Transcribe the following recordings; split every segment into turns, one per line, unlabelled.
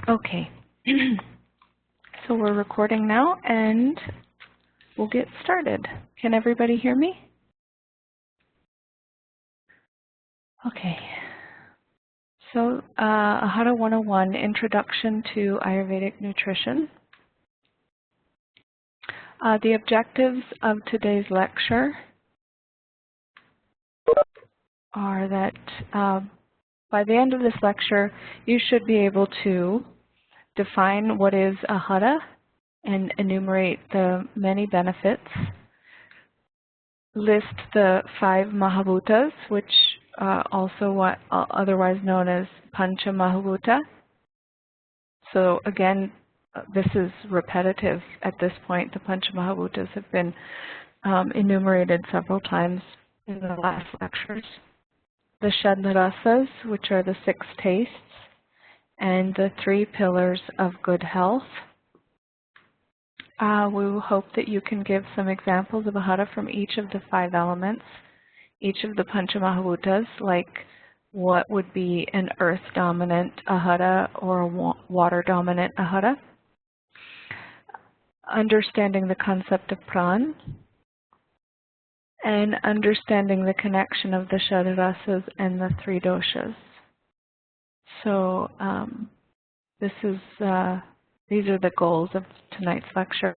Okay, so we're recording now and we'll get started. Can everybody hear me? Okay, so Ahadi 101, Introduction to Ayurvedic Nutrition. The objectives of today's lecture are that by the end of this lecture, you should be able to define what is Ahadi and enumerate the many benefits, list the 5 Mahabhutas, which also otherwise known as Pancha Mahabhuta. So again, this is repetitive at this point. The Pancha Mahabhutas have been enumerated several times in the last lectures. The Rasas, which are the 6 tastes, and the 3 pillars of good health. We will hope that you can give some examples of Ahadi from each of the 5 elements, each of the Pancha Mahabhutas, like what would be an earth-dominant Ahadi or a water-dominant Ahadi. Understanding the concept of Prawn, and understanding the connection of the Rasas and the 3 doshas. So these are the goals of tonight's lecture.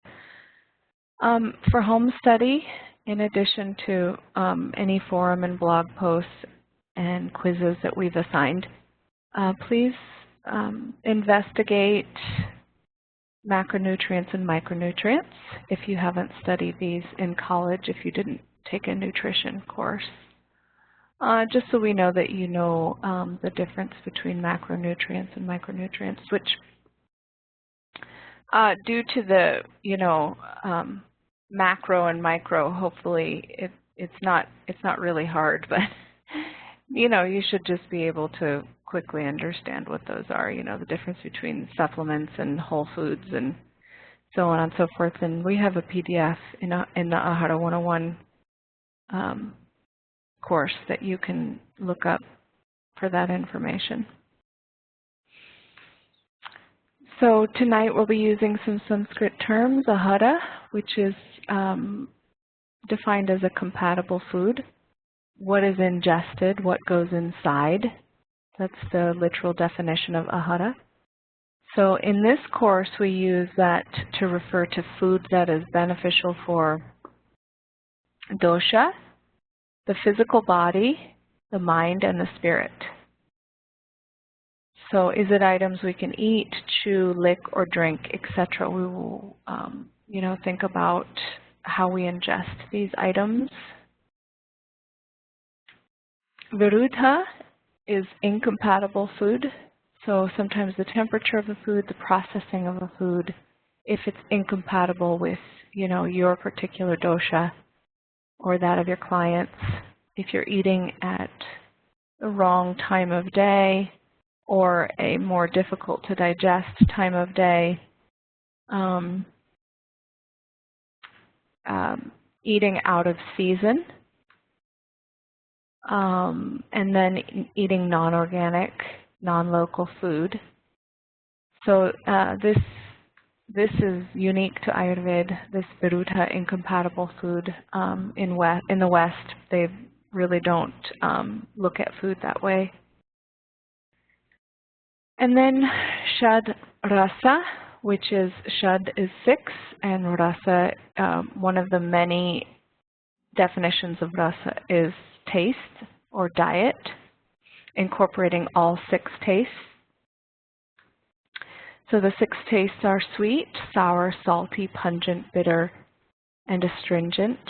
For home study, in addition to any forum and blog posts and quizzes that we've assigned, please investigate macronutrients and micronutrients if you haven't studied these in college, if you didn't take a nutrition course. Just so we know that you know the difference between macronutrients and micronutrients, which due to the, macro and micro, hopefully it's not really hard, but you should just be able to quickly understand what those are, the difference between supplements and whole foods and so on and so forth. And we have a PDF in the Ahadi 101 course that you can look up for that information. So tonight we'll be using some Sanskrit terms. Ahadi, which is defined as a compatible food. What is ingested, what goes inside. That's the literal definition of Ahadi. So in this course we use that to refer to food that is beneficial for dosha, the physical body, the mind, and the spirit. So is it items we can eat, chew, lick, or drink, etc.? We will, think about how we ingest these items. Viruddha is incompatible food. So sometimes the temperature of the food, the processing of a food, if it's incompatible with, your particular dosha or that of your clients, if you're eating at the wrong time of day, or a more difficult to digest time of day, eating out of season, and then eating non-organic, non-local food. So this is unique to Ayurveda, this Viruddha, incompatible food. In the West, they really don't look at food that way. And then Shad Rasa, which is Shad is 6, and Rasa, one of the many definitions of Rasa is taste or diet, incorporating all 6 tastes. So the 6 tastes are sweet, sour, salty, pungent, bitter, and astringent.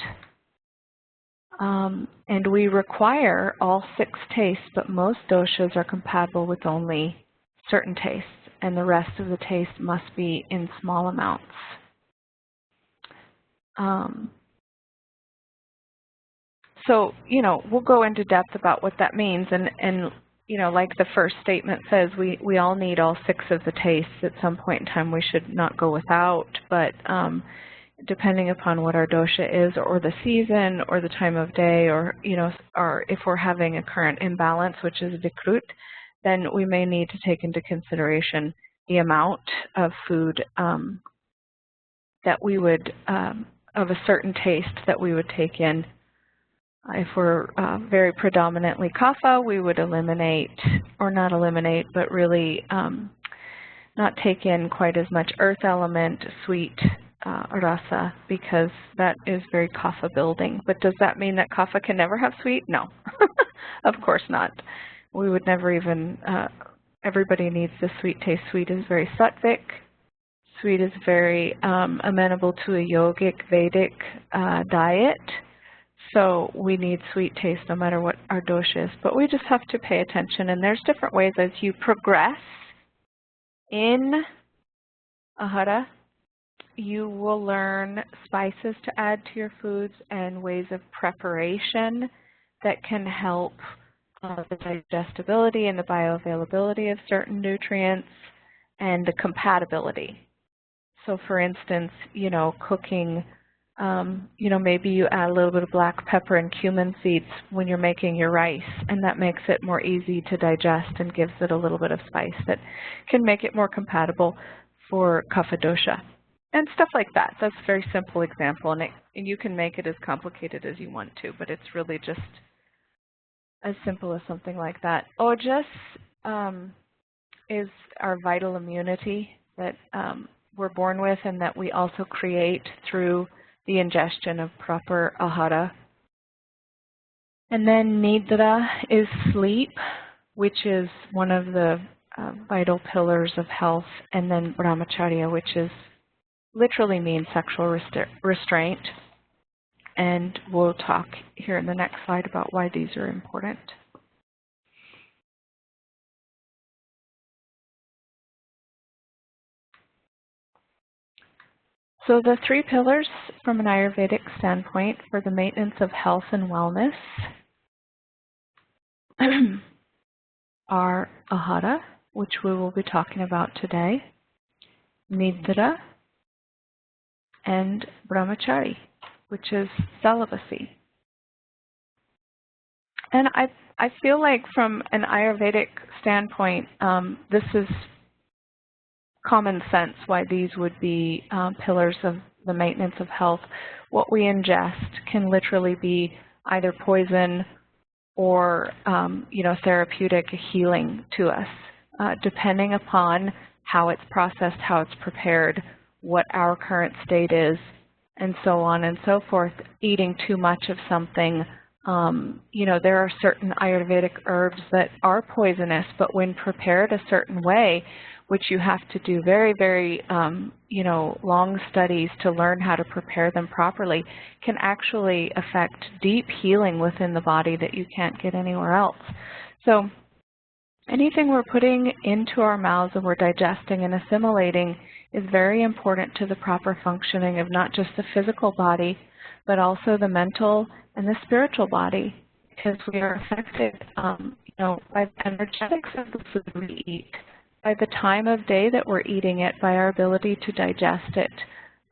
And we require all 6 tastes, but most doshas are compatible with only certain tastes, and the rest of the taste must be in small amounts. So, we'll go into depth about what that means, and like the first statement says, we all need all 6 of the tastes. At some point in time, we should not go without, but depending upon what our dosha is, or the season, or the time of day, or, or if we're having a current imbalance, which is vikrut, then we may need to take into consideration the amount of food that we would, of a certain taste that we would take in. If we're very predominantly Kapha, we would eliminate, or not eliminate, but really not take in quite as much earth element, sweet, rasa, because that is very Kapha building. But does that mean that Kapha can never have sweet? No, of course not. We would never even, everybody needs the sweet taste. Sweet is very sattvic. Sweet is very amenable to a yogic, Vedic diet. So we need sweet taste no matter what our dosha is. But we just have to pay attention. And there's different ways as you progress in Ahada. You will learn spices to add to your foods and ways of preparation that can help the digestibility and the bioavailability of certain nutrients and the compatibility. So for instance, you know, cooking, you know, maybe you add a little bit of black pepper and cumin seeds when you're making your rice, and that makes it more easy to digest and gives it a little bit of spice that can make it more compatible for Kapha dosha. And stuff like that. That's a very simple example, and you can make it as complicated as you want to, but it's really just as simple as something like that. Ojas is our vital immunity that we're born with and that we also create through the ingestion of proper ahara. And then nidra is sleep, which is one of the vital pillars of health, and then brahmacharya, which is literally means sexual restraint. And we'll talk here in the next slide about why these are important. So the three pillars from an Ayurvedic standpoint for the maintenance of health and wellness are Ahara, which we will be talking about today, Nidra, and Brahmachari, which is celibacy. And I feel like from an Ayurvedic standpoint, this is common sense why these would be pillars of the maintenance of health. What we ingest can literally be either poison or you know, therapeutic healing to us, depending upon how it's processed, how it's prepared, what our current state is, and so on and so forth. Eating too much of something, you know, there are certain Ayurvedic herbs that are poisonous, but when prepared a certain way, which you have to do very, very, you know, long studies to learn how to prepare them properly, can actually affect deep healing within the body that you can't get anywhere else. So anything we're putting into our mouths and we're digesting and assimilating is very important to the proper functioning of not just the physical body, but also the mental and the spiritual body, because we are affected, you know, by the energetics of the food we eat, by the time of day that we're eating it, by our ability to digest it,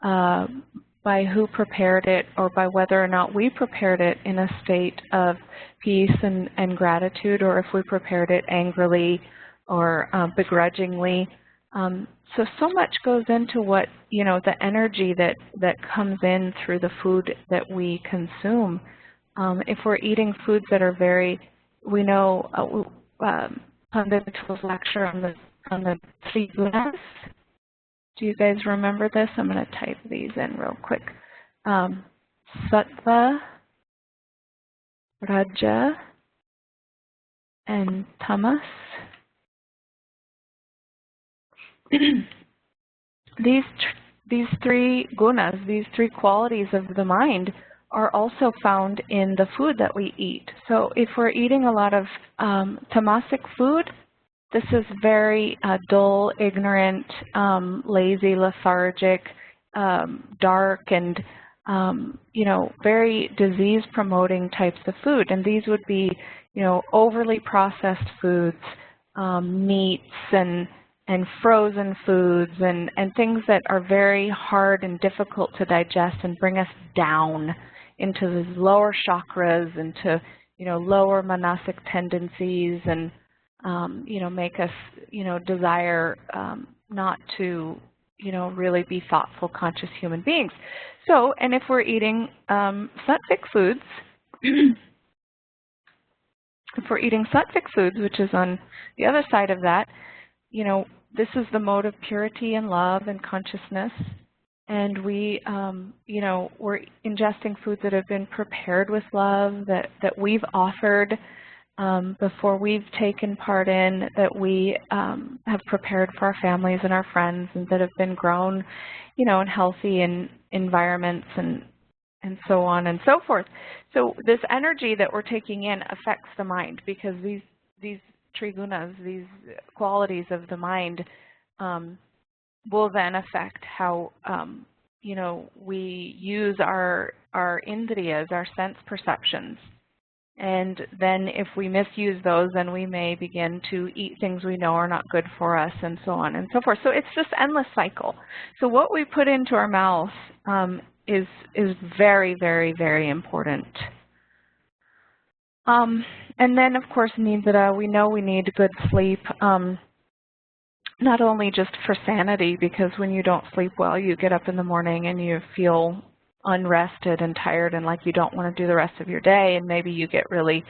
by who prepared it, or by whether or not we prepared it in a state of peace and gratitude, or if we prepared it angrily or begrudgingly. So much goes into what, you know, the energy that comes in through the food that we consume. If we're eating foods that are very, we know, Pandit Mitchell's lecture on the three gunas. Do you guys remember this? I'm going to type these in real quick. Sattva, Raja, and Tamas. These three gunas, these three qualities of the mind, are also found in the food that we eat. So if we're eating a lot of tamasic food, this is very dull, ignorant, lazy, lethargic, dark, and you know, very disease-promoting types of food. And these would be, you know, overly processed foods, meats and frozen foods and things that are very hard and difficult to digest and bring us down into the lower chakras, into, you know, lower manasic tendencies, and you know, make us, you know, desire not to, you know, really be thoughtful, conscious human beings. So, and if we're eating sattvic foods, if we're eating sattvic foods, which is on the other side of that, you know, this is the mode of purity and love and consciousness. And we, you know, we're ingesting foods that have been prepared with love, that we've offered before we've taken part in, that we have prepared for our families and our friends, and that have been grown, you know, in healthy environments and so on and so forth. So this energy that we're taking in affects the mind, because these trigunas, these qualities of the mind, will then affect how, you know, we use our indriyas, our sense perceptions. And then if we misuse those, then we may begin to eat things we know are not good for us, and so on and so forth. So it's this endless cycle. So what we put into our mouth is very, very, very important. And then, of course, nidra, we know we need good sleep, not only just for sanity, because when you don't sleep well, you get up in the morning and you feel unrested and tired and like you don't want to do the rest of your day, and maybe you get really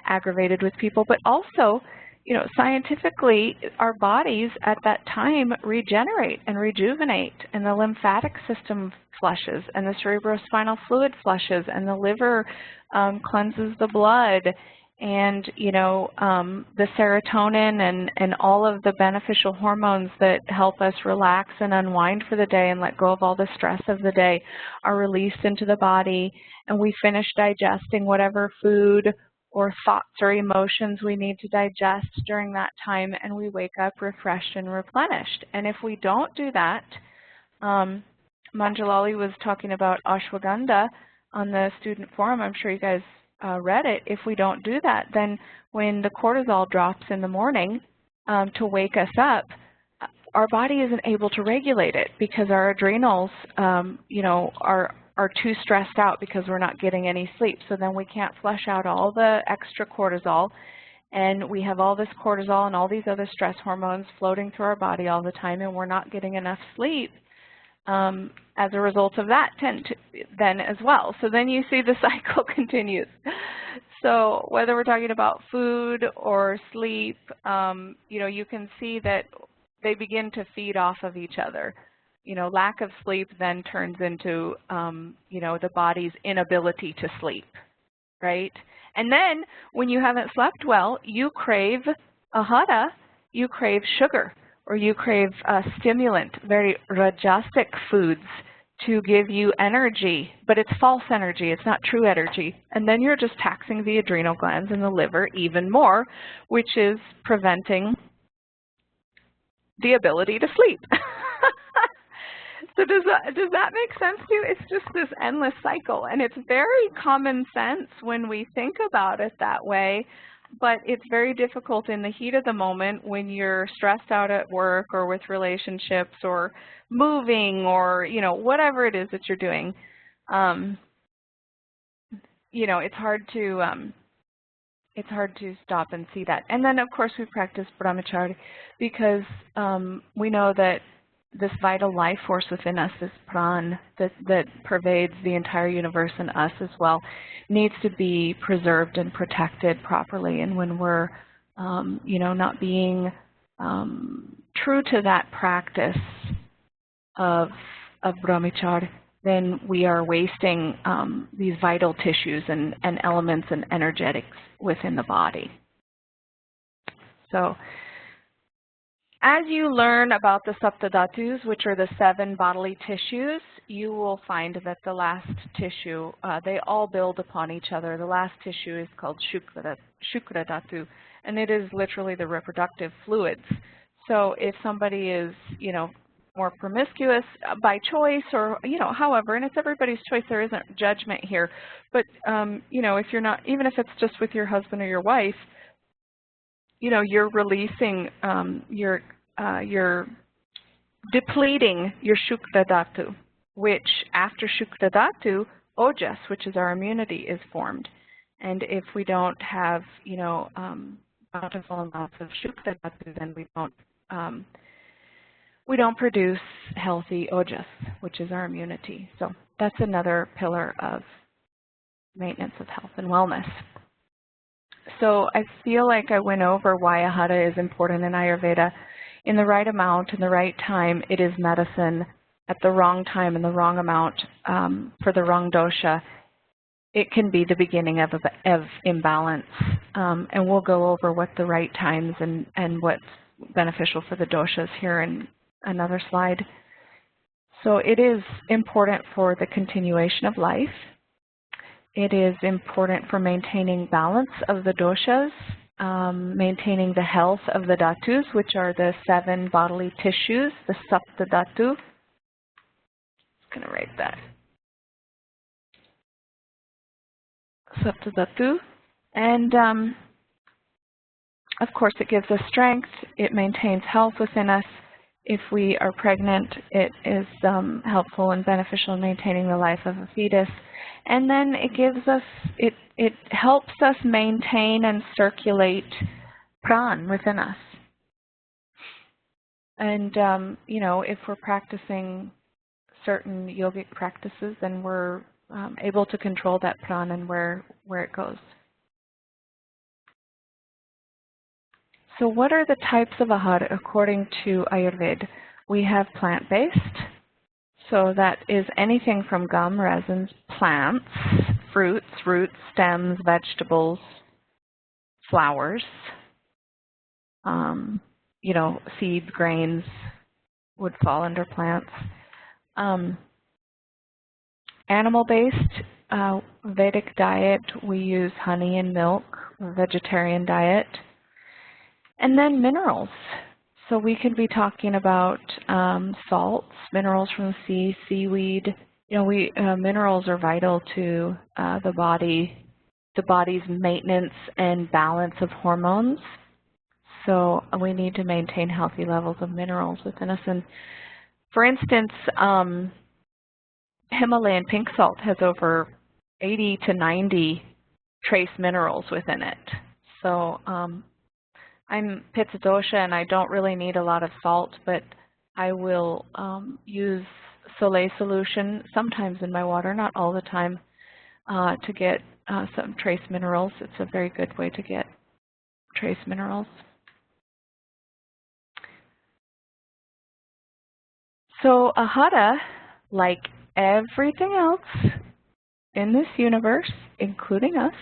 aggravated with people. But also, you know, scientifically, our bodies at that time regenerate and rejuvenate, and the lymphatic system flushes, and the cerebrospinal fluid flushes, and the liver cleanses the blood, and, you know, the serotonin and all of the beneficial hormones that help us relax and unwind for the day and let go of all the stress of the day are released into the body, and we finish digesting whatever food or thoughts or emotions we need to digest during that time, and we wake up refreshed and replenished. And if we don't do that, Manjalali was talking about ashwagandha on the student forum. I'm sure you guys read it. If we don't do that, then when the cortisol drops in the morning to wake us up, our body isn't able to regulate it, because our adrenals, you know, are too stressed out because we're not getting any sleep. So then we can't flush out all the extra cortisol, and we have all this cortisol and all these other stress hormones floating through our body all the time, and we're not getting enough sleep as a result of that then as well. So then you see the cycle continues. So whether we're talking about food or sleep, you know, you can see that they begin to feed off of each other. You know, lack of sleep then turns into, you know, the body's inability to sleep, right? And then when you haven't slept well, you crave ahada, you crave sugar, or you crave stimulant, very rajasic foods to give you energy, but it's false energy, it's not true energy. And then you're just taxing the adrenal glands and the liver even more, which is preventing the ability to sleep. So does that make sense to you? It's just this endless cycle, and it's very common sense when we think about it that way, but it's very difficult in the heat of the moment when you're stressed out at work or with relationships or moving or, you know, whatever it is that you're doing. You know, it's hard to stop and see that. And then, of course, we practice brahmacharya because we know that this vital life force within us, this Prawn that pervades the entire universe and us as well, needs to be preserved and protected properly. And when we're, you know, not being true to that practice of brahmacharya, then we are wasting these vital tissues and elements and energetics within the body. So, as you learn about the saptadhatus, which are the 7 bodily tissues, you will find that the last tissue, they all build upon each other. The last tissue is called shukra dhatu, and it is literally the reproductive fluids. So if somebody is, you know, more promiscuous by choice or, you know, however, and it's everybody's choice, there isn't judgment here. But, you know, if you're not, even if it's just with your husband or your wife, you know, you're releasing, you're depleting your shukra dhatu, which after shukra dhatu, ojas, which is our immunity, is formed. And if we don't have, you know, bountiful amounts of shukra dhatu, then we don't, we don't produce healthy ojas, which is our immunity. So that's another pillar of maintenance of health and wellness. So I feel like I went over why Ahadi is important in Ayurveda. In the right amount, in the right time, it is medicine. At the wrong time and the wrong amount for the wrong dosha, it can be the beginning of imbalance. And we'll go over what the right times and what's beneficial for the doshas here in another slide. So it is important for the continuation of life. It is important for maintaining balance of the doshas, maintaining the health of the dhatus, which are the 7 bodily tissues, the sapta dhatu. I'm going to write that. Sapta dhatu. And of course, it gives us strength. It maintains health within us. If we are pregnant, it is helpful and beneficial in maintaining the life of a fetus. And then it gives us, it helps us maintain and circulate Prawn within us. And, you know, if we're practicing certain yogic practices, then we're able to control that Prawn and where it goes. So what are the types of Ahadi according to Ayurveda? We have plant-based. So that is anything from gum, resins, plants, fruits, roots, stems, vegetables, flowers, you know, seeds, grains would fall under plants. Animal-based, Vedic diet, we use honey and milk, vegetarian diet. And then minerals. So we could be talking about salts, minerals from the sea, seaweed. You know, minerals are vital to the body's maintenance and balance of hormones. So we need to maintain healthy levels of minerals within us. And for instance, Himalayan pink salt has over 80 to 90 trace minerals within it. So I'm Pitta dosha and I don't really need a lot of salt, but I will use Soleil solution sometimes in my water, not all the time, to get some trace minerals. It's a very good way to get trace minerals. So Ahadi, like everything else in this universe, including us,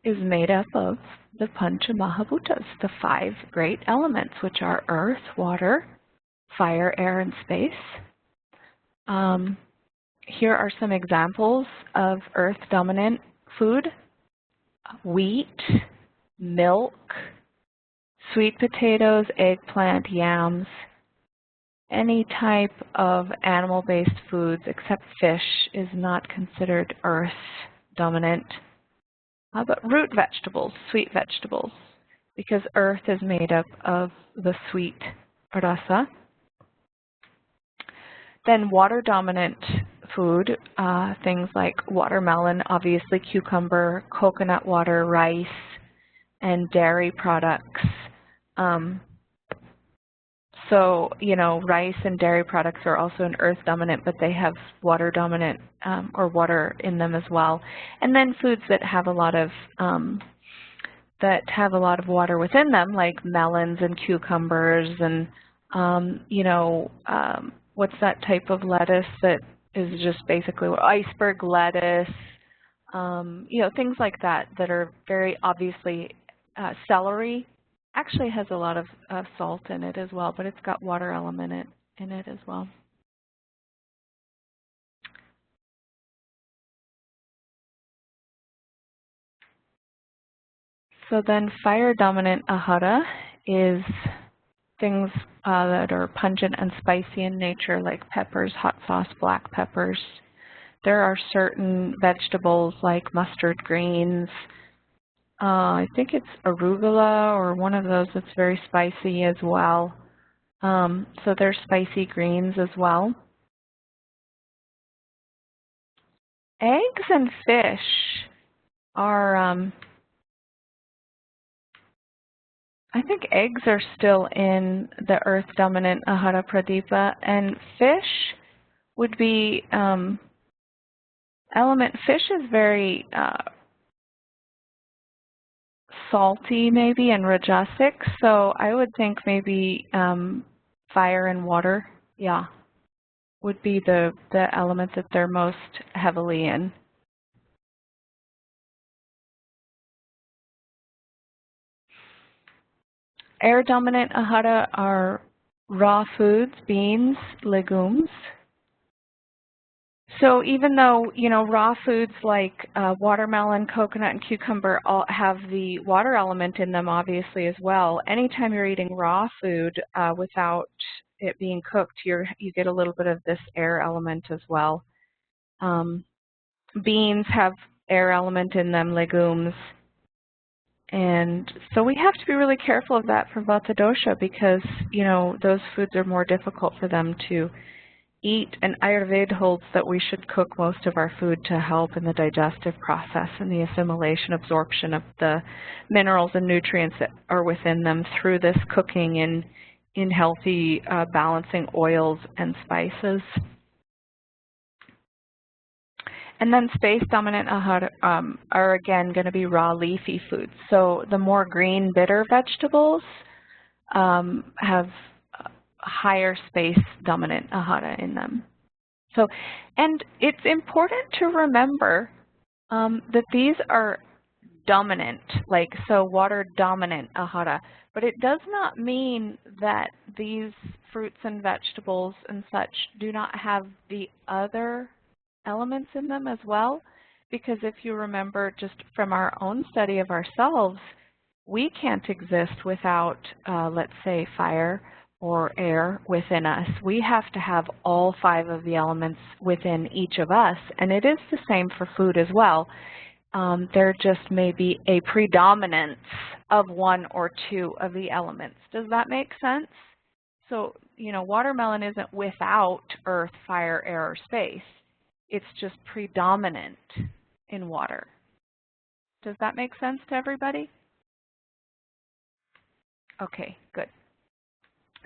is made up of the Pancha Mahabhutas, the 5 great elements, which are earth, water, fire, air, and space. Here are some examples of earth-dominant food: wheat, milk, sweet potatoes, eggplant, yams. Any type of animal-based foods except fish is not considered earth-dominant. But root vegetables, sweet vegetables, because earth is made up of the sweet rasa. Then water-dominant food, things like watermelon, obviously cucumber, coconut water, rice, and dairy products. So, you know, rice and dairy products are also an earth-dominant, but they have water-dominant or water in them as well. And then foods that have a lot of water within them, like melons and cucumbers, and you know, what's that type of lettuce that is just basically iceberg lettuce? You know, things like that that are very obviously celery. Actually has a lot of salt in it as well, but it's got water element in it as well. So then fire-dominant Ahadi is things that are pungent and spicy in nature, like peppers, hot sauce, black peppers. There are certain vegetables like mustard greens. I think it's arugula or one of those that's very spicy as well. So there's spicy greens as well. Eggs and fish are I think eggs are still in the earth dominant Ahara Pradipa, and fish would be element. Fish is very salty maybe and rajasic, so I would think maybe fire and water, yeah, would be the element that they're most heavily in. Air dominant Ahara are raw foods, beans, legumes. So even though, you know, raw foods like watermelon, coconut, and cucumber all have the water element in them, obviously, as well, anytime you're eating raw food without it being cooked, you get a little bit of this air element as well. Beans have air element in them, legumes. And so we have to be really careful of that for vata dosha because, you know, those foods are more difficult for them to eat, and Ayurveda holds that we should cook most of our food to help in the digestive process and the assimilation, absorption of the minerals and nutrients that are within them through this cooking in healthy balancing oils and spices. And then space dominant ahara are again going to be raw leafy foods. So the more green bitter vegetables have higher space dominant ahara in them. So, and it's important to remember that these are dominant, like so water dominant ahara, but it does not mean that these fruits and vegetables and such do not have the other elements in them as well, because if you remember just from our own study of ourselves, we can't exist without, let's say, fire or air within us. We have to have all 5 of the elements within each of us, and it is the same for food as well. There just may be a predominance of 1 or 2 of the elements. Does that make sense? So, you know, watermelon isn't without earth, fire, air, or space. It's just predominant in water. Does that make sense to everybody? Okay, good.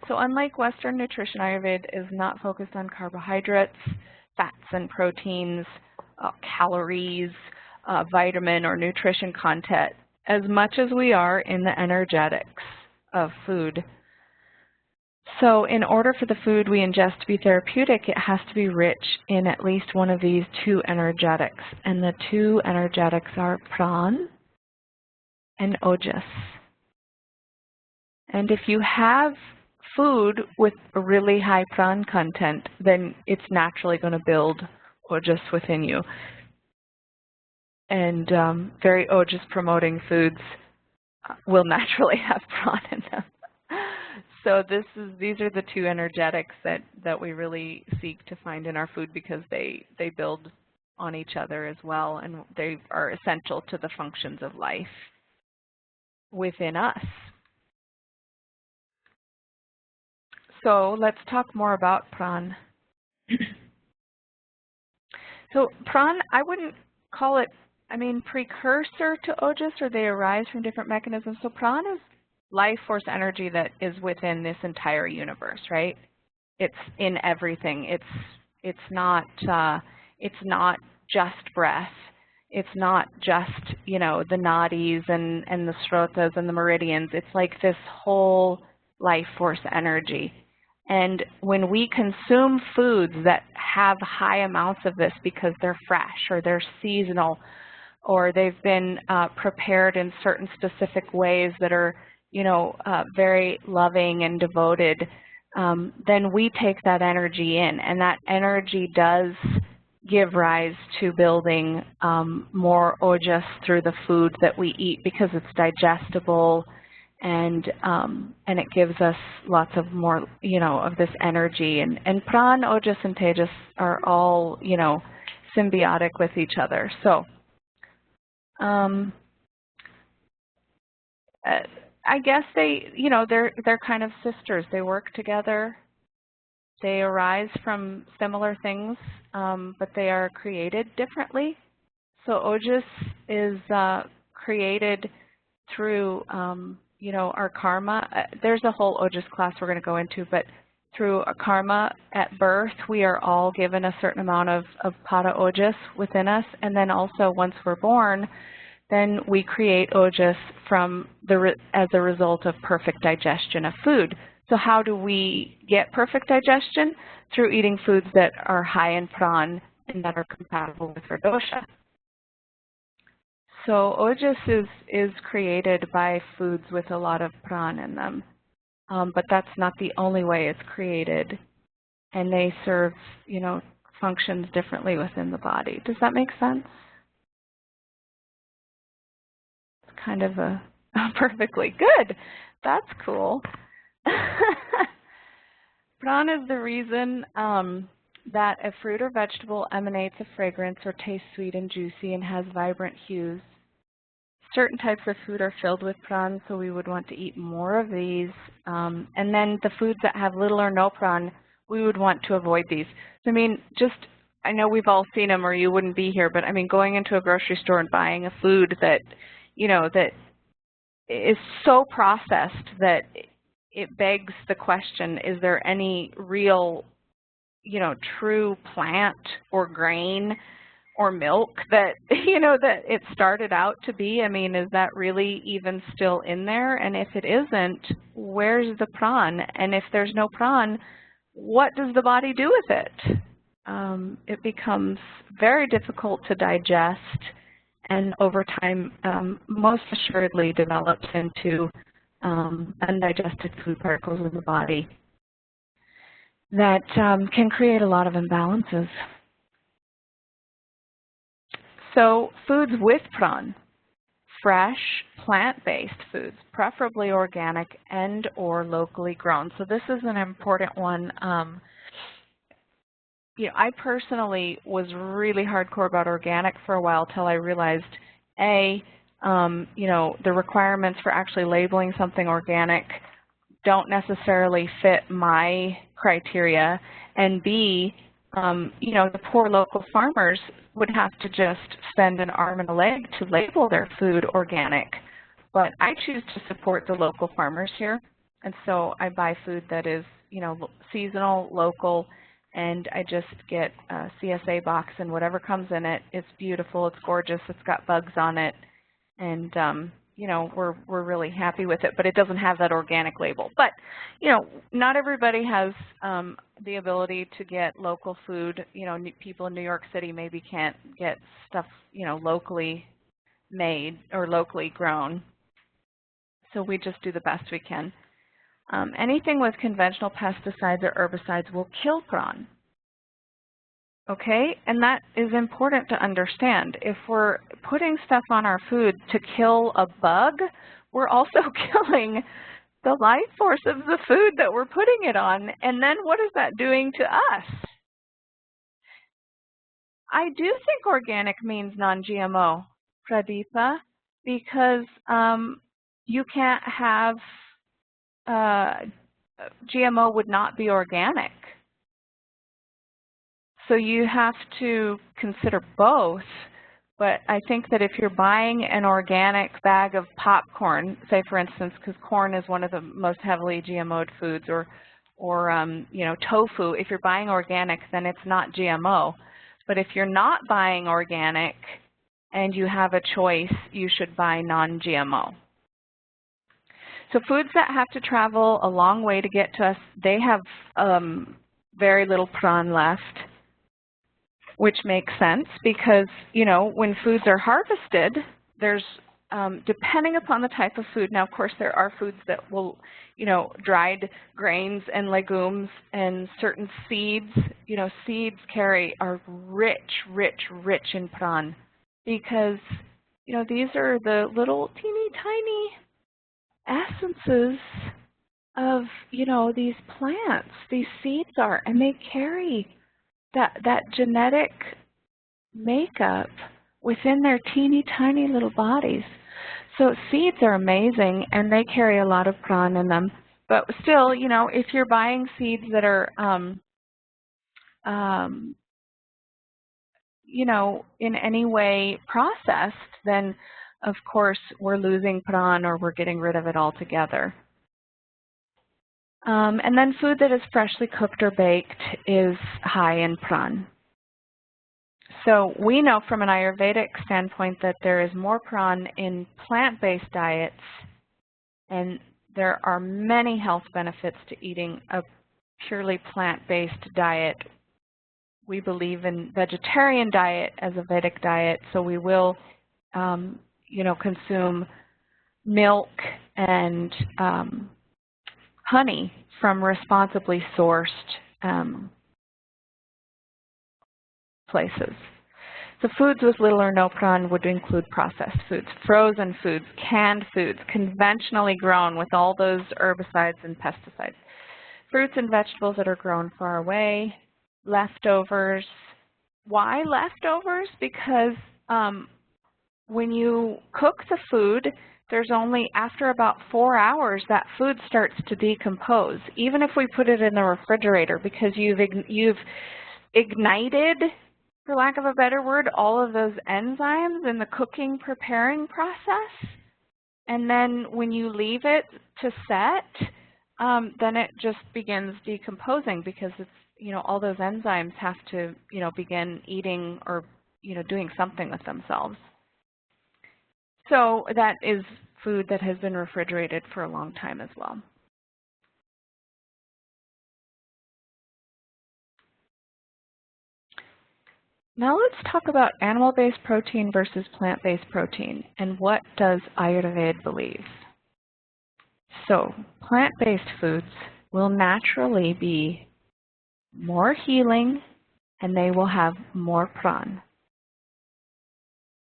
So unlike Western nutrition, Ayurveda is not focused on carbohydrates, fats and proteins, calories, vitamin or nutrition content, as much as we are in the energetics of food. So in order for the food we ingest to be therapeutic, it has to be rich in at least one of these 2 energetics. And the 2 energetics are Prawn and Ojas. And if you have food with a really high Prawn content, then it's naturally going to build Ojas within you. And very Ojas promoting foods will naturally have Prawn in them. So these are the 2 energetics that we really seek to find in our food because they build on each other as well, and they are essential to the functions of life within us. So let's talk more about Prawn. So Prawn, I wouldn't call it, I mean, precursor to Ojas, or they arise from different mechanisms. So Prawn is life force energy that is within this entire universe, right? It's in everything. It's not just breath. It's not just, you know, the nadis and the srotas and the meridians. It's like this whole life force energy. And when we consume foods that have high amounts of this because they're fresh or they're seasonal or they've been prepared in certain specific ways that are, you know, very loving and devoted, then we take that energy in, and that energy does give rise to building more ojas through the food that we eat because it's digestible, and it gives us lots of more, you know, of this energy. And Prawn, Ojas, and Tejas are all, you know, symbiotic with each other. So I guess they, you know, they're kind of sisters. They work together. They arise from similar things, but they are created differently. So Ojas is created through you know, our karma, there's a whole Ojas class we're going to go into, but through a karma at birth, we are all given a certain amount of Pata Ojas within us. And then also once we're born, then we create Ojas as a result of perfect digestion of food. So how do we get perfect digestion? Through eating foods that are high in Prawn and that are compatible with our dosha. So Ojas is created by foods with a lot of Prawn in them. But that's not the only way it's created. And they serve, you know, functions differently within the body. Does that make sense? It's kind of a perfectly good. That's cool. Prawn is the reason that a fruit or vegetable emanates a fragrance or tastes sweet and juicy and has vibrant hues. Certain types of food are filled with prawn, so we would want to eat more of these. And then the foods that have little or no prawn, we would want to avoid these. So, I mean, I know we've all seen them or you wouldn't be here, but I mean, going into a grocery store and buying a food that, you know, that is so processed that it begs the question, is there any real, you know, true plant or grain or milk that, you know, that it started out to be? I mean, is that really even still in there? And if it isn't, where's the prawn? And if there's no prawn, what does the body do with it? It becomes very difficult to digest, and over time, most assuredly develops into undigested food particles in the body that can create a lot of imbalances. So foods with prawn, fresh, plant-based foods, preferably organic and or locally grown. So this is an important one. You know, I personally was really hardcore about organic for a while till I realized, you know, the requirements for actually labeling something organic don't necessarily fit my criteria, and B, you know, the poor local farmers would have to just spend an arm and a leg to label their food organic. But I choose to support the local farmers here, and so I buy food that is, you know, seasonal, local, and I just get a CSA box, and whatever comes in it, it's beautiful, it's gorgeous, it's got bugs on it, and you know, we're really happy with it, but it doesn't have that organic label. But, you know, not everybody has the ability to get local food. You know, people in New York City maybe can't get stuff, you know, locally made or locally grown. So we just do the best we can. Anything with conventional pesticides or herbicides will kill prawn. Okay, and that is important to understand. If we're putting stuff on our food to kill a bug, we're also killing the life force of the food that we're putting it on. And then what is that doing to us? I do think organic means non-GMO, Pradeepa, because you can't have, GMO would not be organic. So you have to consider both, but I think that if you're buying an organic bag of popcorn, say for instance, because corn is one of the most heavily GMO'd foods, or you know, tofu, if you're buying organic, then it's not GMO. But if you're not buying organic and you have a choice, you should buy non-GMO. So foods that have to travel a long way to get to us, they have very little prawn left, which makes sense because, you know, when foods are harvested, there's, depending upon the type of food, now of course there are foods that will, you know, dried grains and legumes and certain seeds, you know, seeds are rich, rich, rich in prawn because, you know, these are the little teeny tiny essences of, you know, these plants, these seeds are, and they carry that genetic makeup within their teeny tiny little bodies. So seeds are amazing and they carry a lot of prawn in them. But still, you know, if you're buying seeds that are, you know, in any way processed, then of course, we're losing prawn or we're getting rid of it altogether. And then food that is freshly cooked or baked is high in prawn. So we know from an Ayurvedic standpoint that there is more prawn in plant-based diets, and there are many health benefits to eating a purely plant-based diet. We believe in vegetarian diet as a Vedic diet, so we will, consume milk and honey from responsibly sourced places. So foods with little or no prawn would include processed foods, frozen foods, canned foods, conventionally grown with all those herbicides and pesticides, fruits and vegetables that are grown far away, leftovers. Why leftovers? Because when you cook the food, there's only, after about 4 hours, that food starts to decompose, even if we put it in the refrigerator, because you've ignited, for lack of a better word, all of those enzymes in the cooking, preparing process. And then when you leave it to set, then it just begins decomposing because it's, all those enzymes have to, begin eating or, doing something with themselves. So that is food that has been refrigerated for a long time as well. Now let's talk about animal-based protein versus plant-based protein, and what does Ayurveda believe? So plant-based foods will naturally be more healing, and they will have more prawn.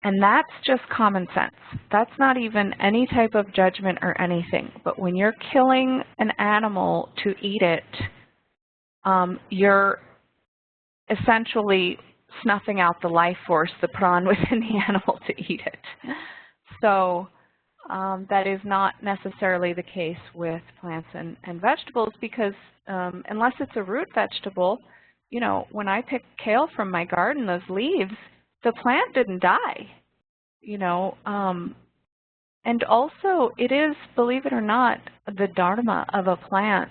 And that's just common sense. That's not even any type of judgment or anything. But when you're killing an animal to eat it, you're essentially snuffing out the life force, the prawn within the animal to eat it. So that is not necessarily the case with plants and vegetables, because unless it's a root vegetable, when I pick kale from my garden, those leaves, the plant didn't die, and also it is, believe it or not, the dharma of a plant,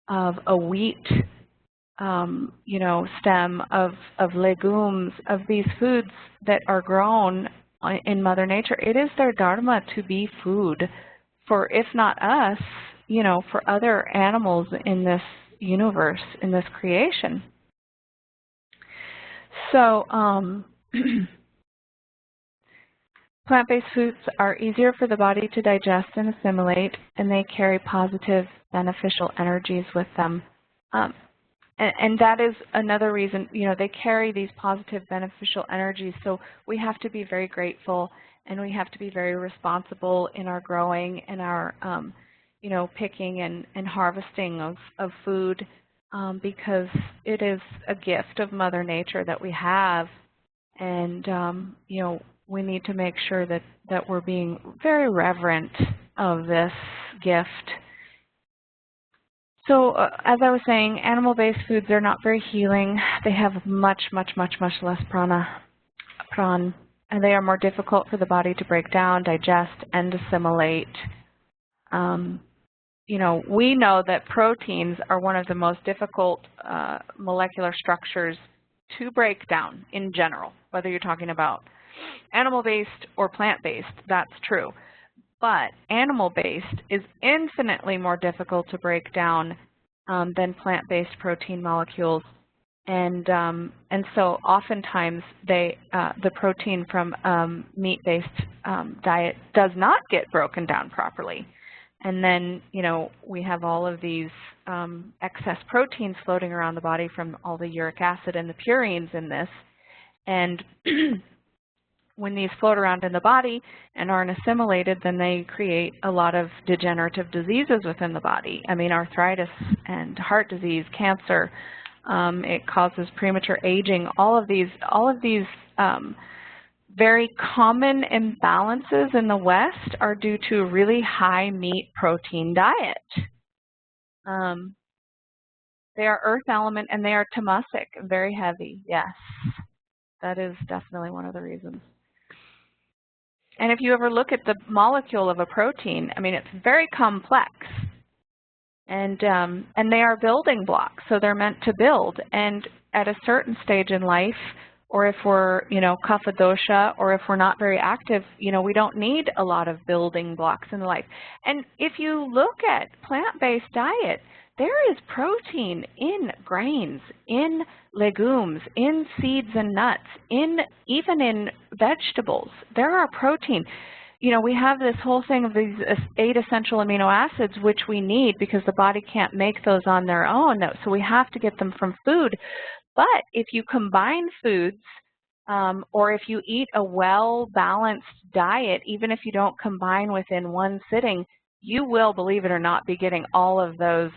of a wheat, stem, of legumes, of these foods that are grown in Mother Nature. It is their dharma to be food for, if not us, for other animals in this universe, in this creation. So plant-based foods are easier for the body to digest and assimilate, and they carry positive, beneficial energies with them. And that is another reason, they carry these positive, beneficial energies. So we have to be very grateful, and we have to be very responsible in our growing and our, picking and harvesting of food, because it is a gift of Mother Nature that we have. And, we need to make sure that we're being very reverent of this gift. So as I was saying, animal-based foods are not very healing. They have much, much, much, much less prawn, and they are more difficult for the body to break down, digest, and assimilate. We know that proteins are one of the most difficult molecular structures to break down in general, whether you're talking about animal-based or plant-based, that's true. But animal-based is infinitely more difficult to break down than plant-based protein molecules, and so oftentimes the protein from meat-based diet does not get broken down properly, and then we have all of these excess proteins floating around the body from all the uric acid and the purines in this, and when these float around in the body and aren't assimilated, then they create a lot of degenerative diseases within the body. I mean, arthritis and heart disease, cancer. It causes premature aging. All of these very common imbalances in the West are due to a really high meat protein diet. They are earth element, and they are tamasic, very heavy. Yes, that is definitely one of the reasons. And if you ever look at the molecule of a protein, I mean, it's very complex. And they are building blocks, so they're meant to build. And at a certain stage in life, or if we're, Kapha dosha, or if we're not very active, we don't need a lot of building blocks in life. And if you look at plant-based diet, there is protein in grains, in legumes, in seeds and nuts, even in vegetables. There are protein. We have this whole thing of these 8 essential amino acids, which we need because the body can't make those on their own. So we have to get them from food. But if you combine foods, or if you eat a well-balanced diet, even if you don't combine within one sitting, you will, believe it or not, be getting all of those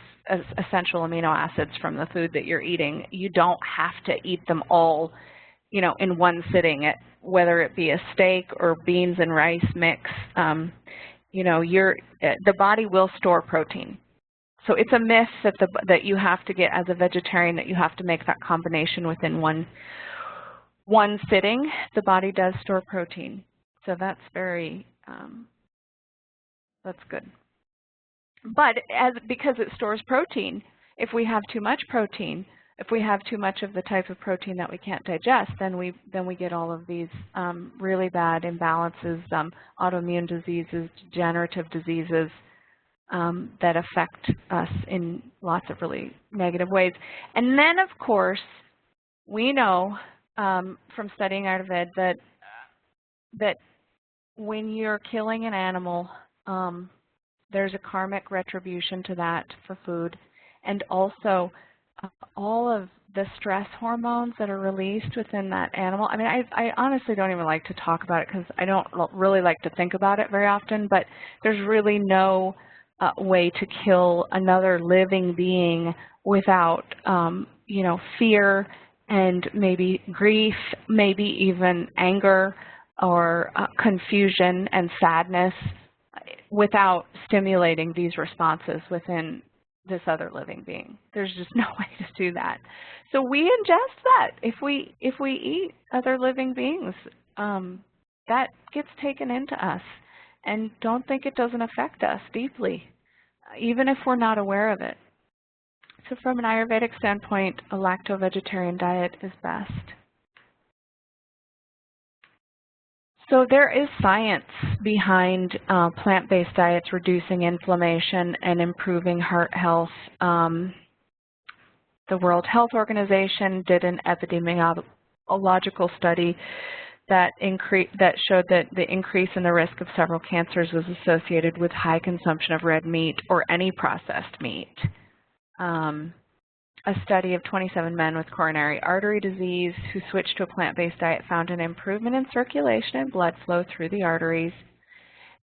essential amino acids from the food that you're eating. You don't have to eat them all, in one sitting, whether it be a steak or beans and rice mix. The body will store protein. So it's a myth that you have to get, as a vegetarian, that you have to make that combination within one sitting. The body does store protein, so that's that's good. But because it stores protein, if we have too much protein, if we have too much of the type of protein that we can't digest, then we get all of these really bad imbalances, autoimmune diseases, degenerative diseases, that affect us in lots of really negative ways. And then, of course, we know from studying Ayurveda that when you're killing an animal, there's a karmic retribution to that for food. And also, all of the stress hormones that are released within that animal. I mean, I honestly don't even like to talk about it because I don't really like to think about it very often, but there's really no way to kill another living being without, fear and maybe grief, maybe even anger or confusion and sadness, without stimulating these responses within this other living being. There's just no way to do that. So we ingest that. If we eat other living beings, that gets taken into us. And don't think it doesn't affect us deeply, even if we're not aware of it. So from an Ayurvedic standpoint, a lacto-vegetarian diet is best. So there is science behind plant-based diets reducing inflammation and improving heart health. The World Health Organization did an epidemiological study that showed that the increase in the risk of several cancers was associated with high consumption of red meat or any processed meat. A study of 27 men with coronary artery disease who switched to a plant-based diet found an improvement in circulation and blood flow through the arteries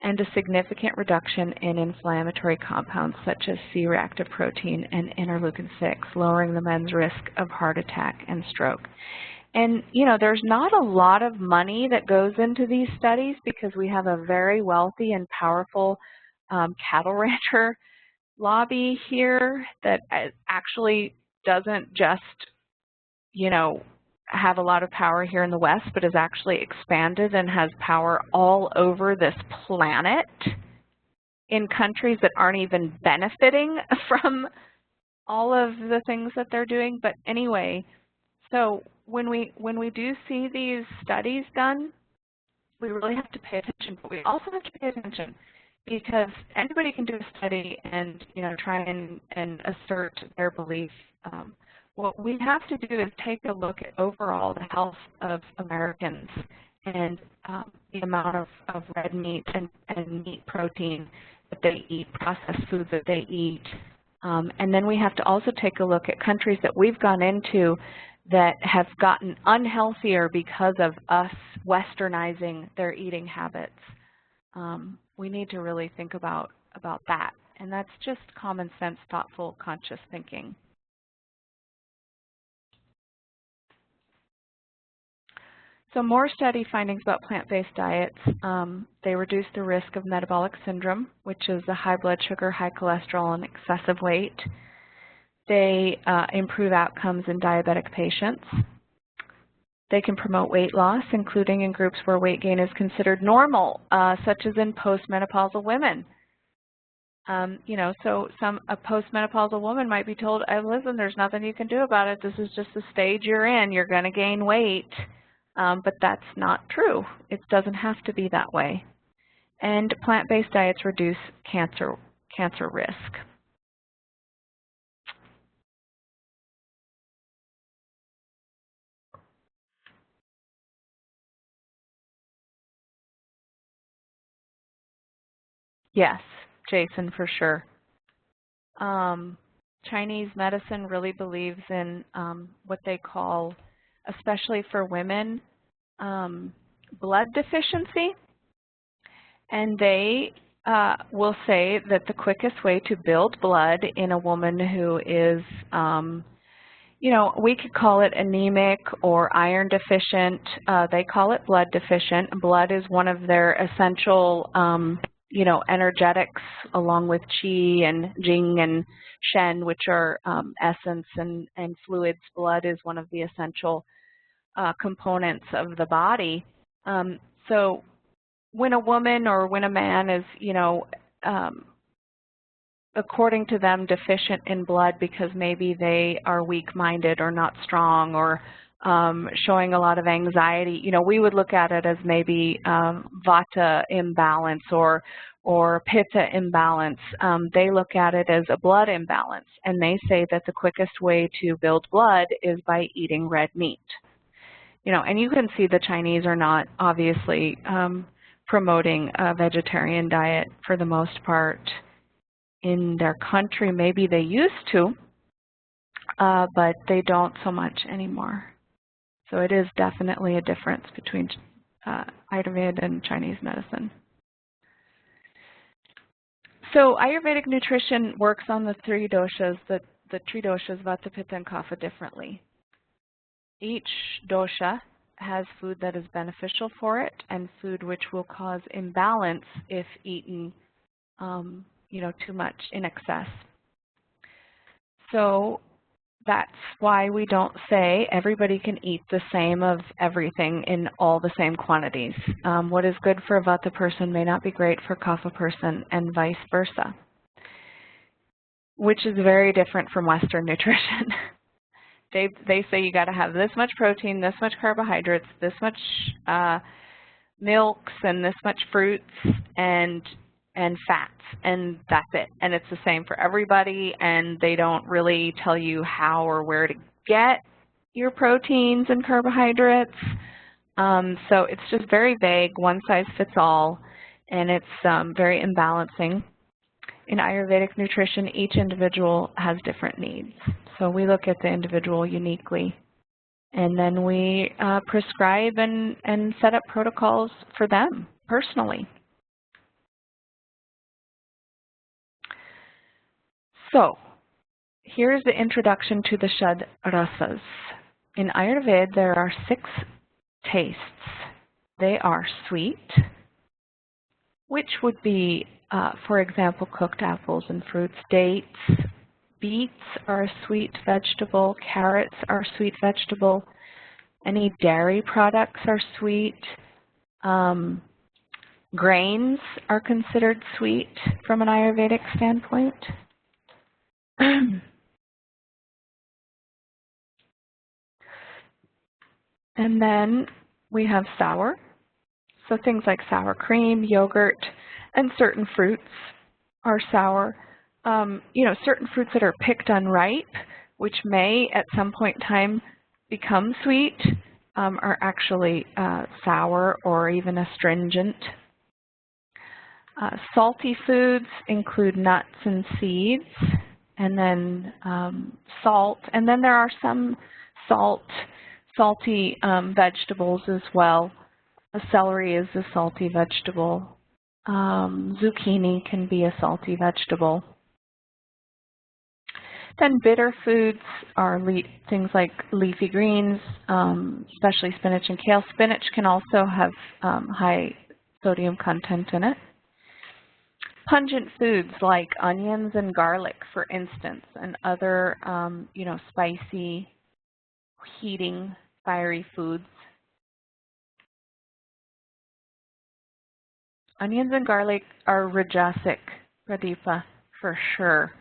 and a significant reduction in inflammatory compounds such as C-reactive protein and interleukin-6, lowering the men's risk of heart attack and stroke. And, there's not a lot of money that goes into these studies because we have a very wealthy and powerful cattle rancher lobby here that actually doesn't just, have a lot of power here in the West, but has actually expanded and has power all over this planet in countries that aren't even benefiting from all of the things that they're doing. But anyway, so when we do see these studies done, we really have to pay attention, but we also have to pay attention because anybody can do a study and try and assert their belief. What we have to do is take a look at overall the health of Americans and the amount of red meat and meat protein that they eat, processed foods that they eat. And then we have to also take a look at countries that we've gone into that have gotten unhealthier because of us westernizing their eating habits. We need to really think about that. And that's just common sense, thoughtful, conscious thinking. So more study findings about plant-based diets. They reduce the risk of metabolic syndrome, which is the high blood sugar, high cholesterol, and excessive weight. They improve outcomes in diabetic patients. They can promote weight loss, including in groups where weight gain is considered normal, such as in postmenopausal women. You know, so a postmenopausal woman might be told, listen, there's nothing you can do about it. This is just the stage you're in. You're going to gain weight. But that's not true. It doesn't have to be that way. And plant-based diets reduce cancer risk. Yes, Jason, for sure. Chinese medicine really believes in what they call, especially for women, blood deficiency. And they will say that the quickest way to build blood in a woman who is, you know, we could call it anemic or iron deficient. They call it blood deficient. Blood is one of their essential, you know, energetics, along with qi and jing and shen, which are essence and fluids. Blood is one of the essential components of the body. So when a woman or when a man is, you know, according to them, deficient in blood because maybe they are weak-minded or not strong or showing a lot of anxiety, you know, we would look at it as maybe vata imbalance or pitta imbalance. They look at it as a blood imbalance, and they say that the quickest way to build blood is by eating red meat. You know, and you can see the Chinese are not obviously promoting a vegetarian diet for the most part in their country. Maybe they used to, but they don't so much anymore. So it is definitely a difference between Ayurveda and Chinese medicine. So Ayurvedic nutrition works on the three doshas, the three doshas, vata, pitta, and kapha, differently. Each dosha has food that is beneficial for it and food which will cause imbalance if eaten, you know, too much in excess. So that's why we don't say everybody can eat the same of everything in all the same quantities. What is good for a vata person may not be great for a kapha person, and vice versa, which is very different from Western nutrition. They say you got to have this much protein, this much carbohydrates, this much milks, and this much fruits and fats, and that's it. And it's the same for everybody, and they don't really tell you how or where to get your proteins and carbohydrates. So it's just very vague, one size fits all, and it's very imbalancing. In Ayurvedic nutrition, each individual has different needs. So we look at the individual uniquely, and then we prescribe and set up protocols for them personally. So here's the introduction to the Shad Rasas. In Ayurveda, there are 6 tastes. They are sweet, which would be, for example, cooked apples and fruits. Dates, beets are a sweet vegetable. Carrots are a sweet vegetable. Any dairy products are sweet. Grains are considered sweet from an Ayurvedic standpoint. And then we have sour. So things like sour cream, yogurt, and certain fruits are sour. You know, certain fruits that are picked unripe, which may at some point in time become sweet, are actually sour or even astringent. Salty foods include nuts and seeds, and then salt. And then there are some salty vegetables as well. Celery is a salty vegetable. Zucchini can be a salty vegetable. Then bitter foods are things like leafy greens, especially spinach and kale. Spinach can also have high sodium content in it. Pungent foods like onions and garlic, for instance, and other, you know, spicy, heating, fiery foods Onions and garlic are rajasic, Pradeepa, for sure.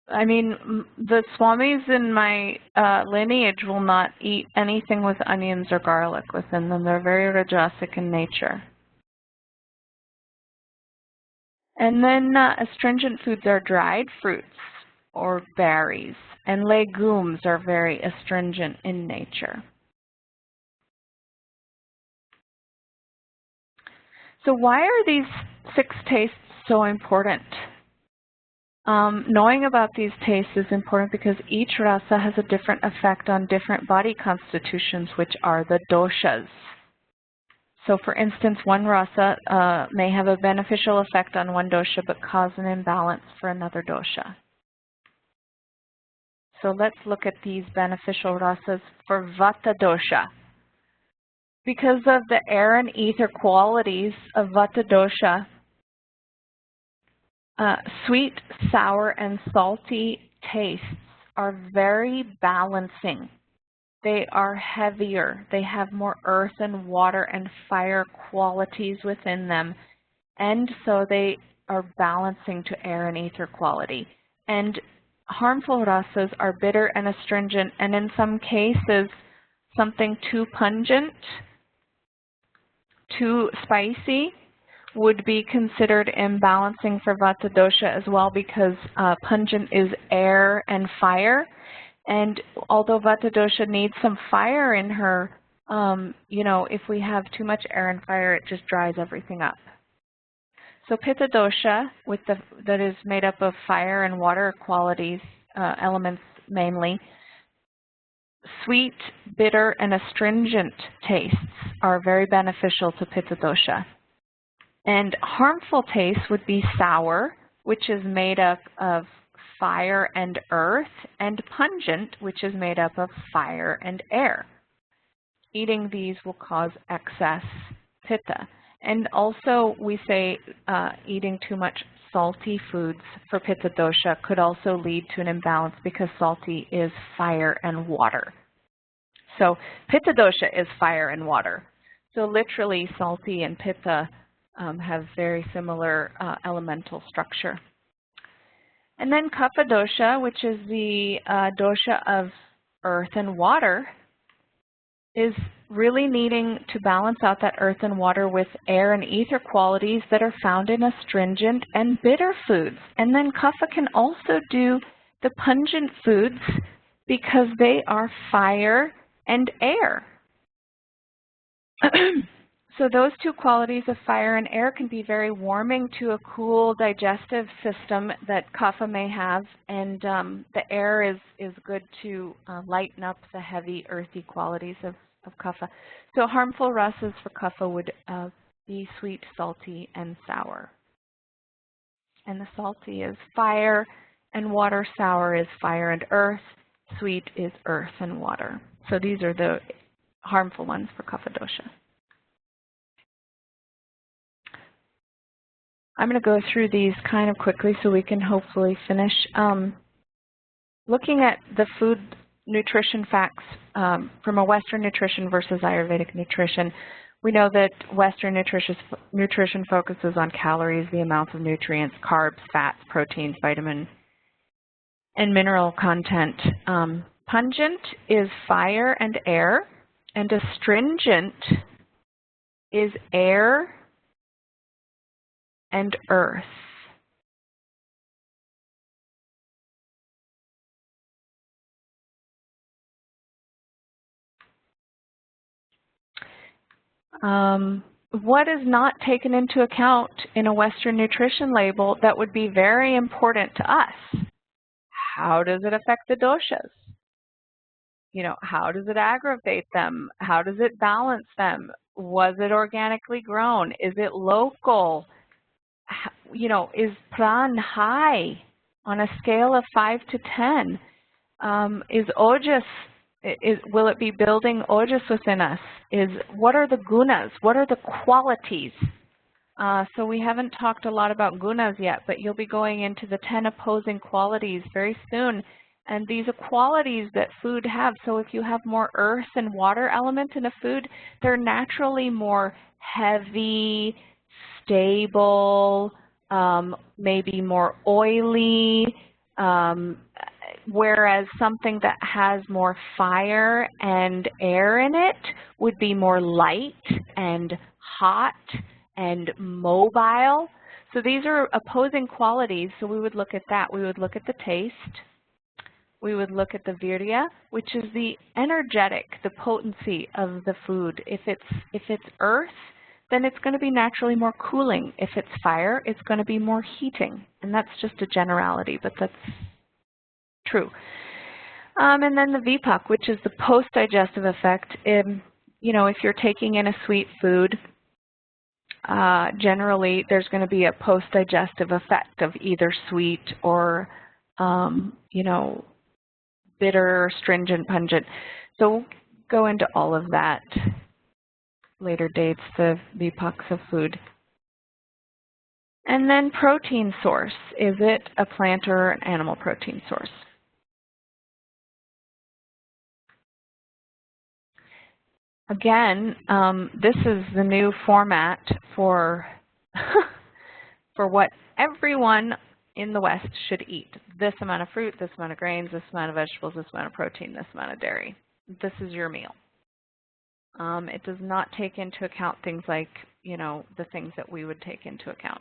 I mean, the swamis in my lineage will not eat anything with onions or garlic within them. They're very rajasic in nature. And then astringent foods are dried fruits or berries, and legumes are very astringent in nature. So why are these 6 tastes so important? Knowing about these tastes is important because each rasa has a different effect on different body constitutions, which are the doshas. So for instance, one rasa may have a beneficial effect on one dosha but cause an imbalance for another dosha. So let's look at these beneficial rasas for vata dosha. Because of the air and ether qualities of vata dosha, sweet, sour, and salty tastes are very balancing. They are heavier. They have more earth and water and fire qualities within them. And so they are balancing to air and ether quality. And harmful rasas are bitter and astringent, and in some cases, something too pungent, too spicy would be considered imbalancing for vata dosha as well, because pungent is air and fire. And although vata dosha needs some fire in her, you know, if we have too much air and fire, it just dries everything up. So pitta dosha, that is made up of fire and water qualities, elements mainly, sweet, bitter, and astringent tastes are very beneficial to pitta dosha. And harmful tastes would be sour, which is made up of fire and earth, and pungent, which is made up of fire and air. Eating these will cause excess pitta. And also we say eating too much salty foods for pitta dosha could also lead to an imbalance, because salty is fire and water. So pitta dosha is fire and water. So literally salty and pitta have very similar elemental structure. And then Kapha dosha, which is the dosha of earth and water, is really needing to balance out that earth and water with air and ether qualities that are found in astringent and bitter foods. And then Kapha can also do the pungent foods because they are fire and air. So those two qualities of fire and air can be very warming to a cool digestive system that Kapha may have, and the air is good to lighten up the heavy earthy qualities of Kapha. So harmful rasas for Kapha would be sweet, salty, and sour. And the salty is fire and water, sour is fire and earth, sweet is earth and water. So these are the harmful ones for Kapha dosha. I'm going to go through these kind of quickly so we can hopefully finish. Looking at the food nutrition facts from a Western nutrition versus Ayurvedic nutrition, we know that Western nutrition focuses on calories, the amounts of nutrients, carbs, fats, proteins, vitamin, and mineral content. Pungent is fire and air, and astringent is air and earth. What is not taken into account in a Western nutrition label that would be very important to us? How does it affect the doshas? You know, how does it aggravate them? How does it balance them? Was it organically grown? Is it local? You know, is Prawn high on a scale of 5 to 10? Is ojas, will it be building ojas within us? What are the gunas? What are the qualities? So we haven't talked a lot about gunas yet, but you'll be going into the 10 opposing qualities very soon. And these are qualities that food have. So if you have more earth and water element in a food, they're naturally more heavy, stable, maybe more oily, whereas something that has more fire and air in it would be more light and hot and mobile. So these are opposing qualities, so we would look at that. We would look at the taste. We would look at the virya, which is the energetic, the potency of the food. If it's earth, then it's going to be naturally more cooling. If it's fire, it's going to be more heating. And that's just a generality, but that's true. And then the vipak, which is the post-digestive effect. You know, if you're taking in a sweet food, generally there's going to be a post-digestive effect of either sweet or, you know, bitter, astringent, pungent. So we'll go into all of that later dates, the vipaks of food. And then protein source. Is it a plant or an animal protein source? Again, this is the new format for, for what everyone in the West should eat. This amount of fruit, this amount of grains, this amount of vegetables, this amount of protein, this amount of dairy. This is your meal. It does not take into account things like, you know, the things that we would take into account.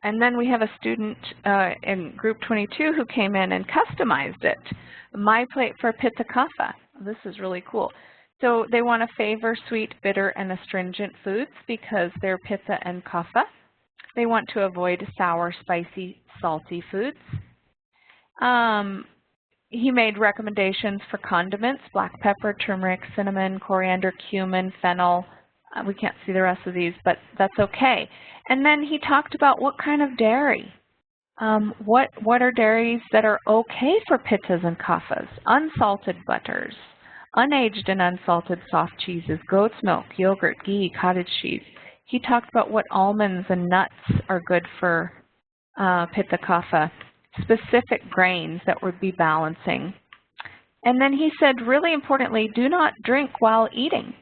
And then we have a student in group 22 who came in and customized it. My plate for Pitta Kapha. This is really cool. So they want to favor sweet, bitter, and astringent foods because they're Pitta and Kapha. They want to avoid sour, spicy, salty foods. He made recommendations for condiments: black pepper, turmeric, cinnamon, coriander, cumin, fennel. We can't see the rest of these, but that's okay. And then he talked about what kind of dairy. What are dairies that are okay for pittas and kaphas? Unsalted butters, unaged and unsalted soft cheeses, goat's milk, yogurt, ghee, cottage cheese. He talked about what almonds and nuts are good for pitta kapha, specific grains that would be balancing. And then he said, really importantly, do not drink while eating.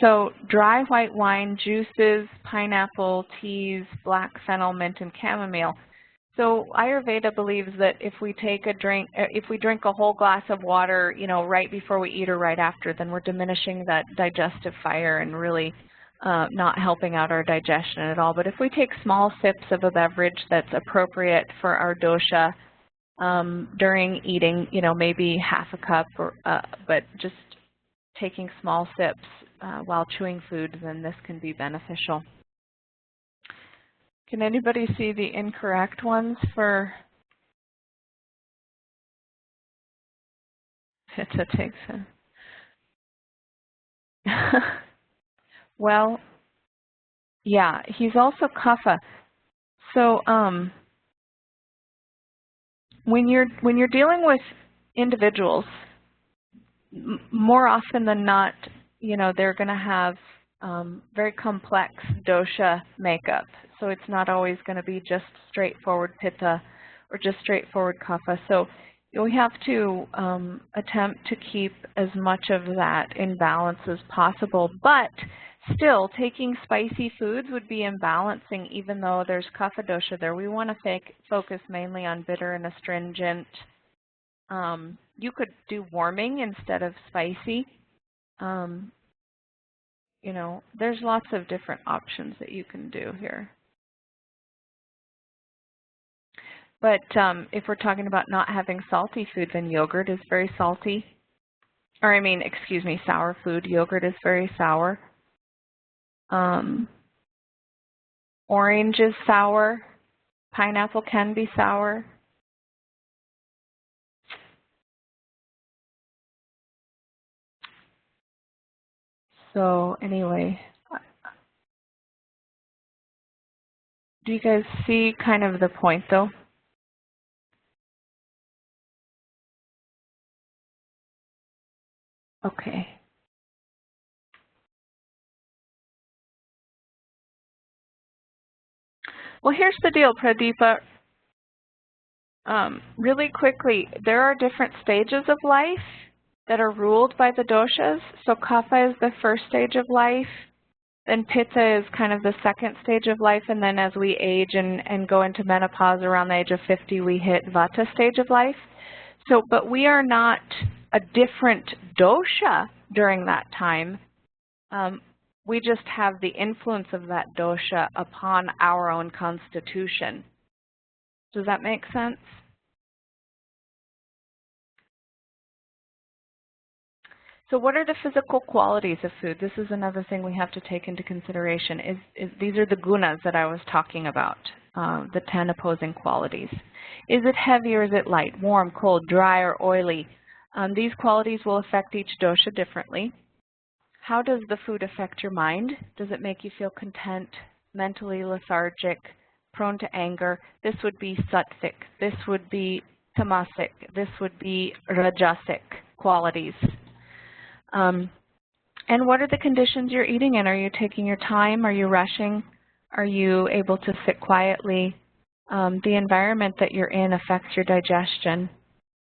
So dry white wine, juices, pineapple, teas, black fennel, mint, and chamomile. So Ayurveda believes that if we take a drink, if we drink a whole glass of water, you know, right before we eat or right after, then we're diminishing that digestive fire and really not helping out our digestion at all. But if we take small sips of a beverage that's appropriate for our dosha during eating, you know, maybe half a cup, or but just taking small sips while chewing food, then this can be beneficial. Can anybody see the incorrect ones for Pitta takes in? Well, yeah, he's also Kapha. So when you're dealing with individuals, more often than not, you know, they're going to have very complex dosha makeup. So it's not always going to be just straightforward pitta or just straightforward kapha. So we have to attempt to keep as much of that in balance as possible. But still, taking spicy foods would be imbalancing, even though there's kapha dosha there. We want to focus mainly on bitter and astringent. You could do warming instead of spicy. You know, there's lots of different options that you can do here. But if we're talking about not having salty food, then yogurt is very salty. Or I mean, excuse me, sour food. Yogurt is very sour. Orange is sour. Pineapple can be sour. So anyway, do you guys see kind of the point though? Okay. Well, here's the deal, Pradeepa. Really quickly, there are different stages of life that are ruled by the doshas. So Kapha is the first stage of life, then Pitta is kind of the second stage of life, and then as we age and go into menopause around the age of 50, we hit Vata stage of life. So, but we are not a different dosha during that time. We just have the influence of that dosha upon our own constitution. Does that make sense? So what are the physical qualities of food? This is another thing we have to take into consideration. These are the gunas that I was talking about, the 10 opposing qualities. Is it heavy or is it light, warm, cold, dry, or oily? These qualities will affect each dosha differently. How does the food affect your mind? Does it make you feel content, mentally lethargic, prone to anger? This would be sattvic. This would be tamasic. This would be rajasic qualities. And what are the conditions you're eating in? Are you taking your time? Are you rushing? Are you able to sit quietly? The environment that you're in affects your digestion.